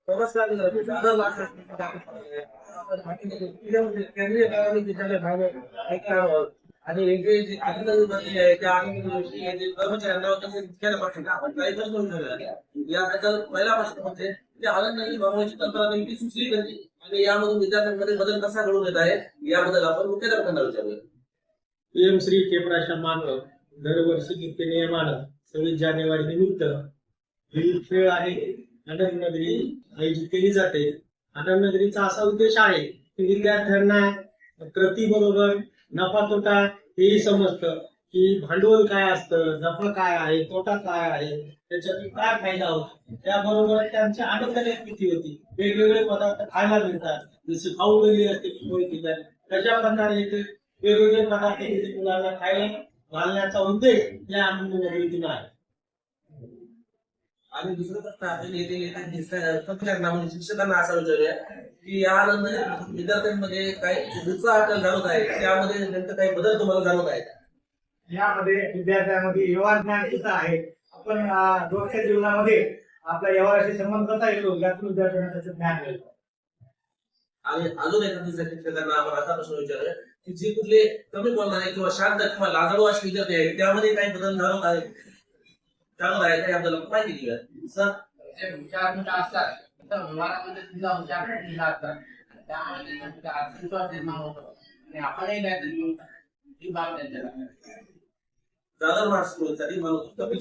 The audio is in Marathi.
नमस्कार दादा मास्टर केंद्रीय विद्यालय भाग ऐकणार आणि वेगळे जे आनंदमध्ये आहे त्या आनंदविषयी जे कर्मचाऱ्यांना कसं केलं पाहिजे आपण काही प्रश्न विचारले याबद्दल पहिला प्रश्न म्हणजे ते आनंद भावनेची कल्पना नेमकी सुचली कधी आणि यामधून विद्यार्थ्यांमध्ये बदल कसा घडून येत आहे याबद्दल आपण मुख्याध्यापकांना विचारूया. पीएम श्री क्षेपणास्त्र मानव दरवर्षी नित्य नियमानं 26 जानेवारी निमित्त विविध खेळ आणि आनंदनगरी आयोजित केली जाते. आनंदनगरीचा असा उद्देश आहे की विद्यार्थ्यांना प्रतिबरोबर नफा तोटा हेही समजतं की भांडवल काय असतं, नफा काय आहे, तोटा काय आहे, त्याच्यातून काय फायदा होतो. त्याबरोबर त्यांच्या आनंद निर्मिती होती. वेगवेगळे पदार्थ खायला मिळतात, जसे खाऊ गल्ली असते तशा प्रकारे इथे वेगवेगळे पदार्थ इथे मुलांना खायला घालण्याचा उद्देश या आनंद नगरीतून आहे. आणि दुसरं प्रश्न आपण तंत्रज्ञांना म्हणजे शिक्षकांना असा विचारूया की या आनंद विद्यार्थ्यांमध्ये काही उत्साह जाणवत आहे त्यामध्ये नेमकं काही बदल तुम्हाला जाणवत आहे. यामध्ये विद्यार्थ्यांमध्ये व्यवहार ज्ञान सुद्धा आहे. आपण रोजच्या जीवनामध्ये आपल्या व्यवहाराशी संबंध कसा येतो यातून विद्यार्थ्यांना त्याचं ज्ञान मिळतं. आणि अजून एका दुसऱ्या शिक्षकांना आपण असा प्रश्न विचारूया की जे कुठले कमी बोलणारे किंवा शांत किंवा लाजाळू असे विद्यार्थी आहेत त्यामध्ये काही बदल जाणवत आहे का याबद्दल माहिती घेऊया. सर हुशार मुलं असतात तर व्यवहारामध्ये सुद्धा हुशार मुलं असतात त्यामुळे त्यांचा आत्मविश्वास निर्माण होतो आणि आपणही नाही ही बाब त्यांच्याकडे दादर मार्क्स स्कूलसाठी मला कपिल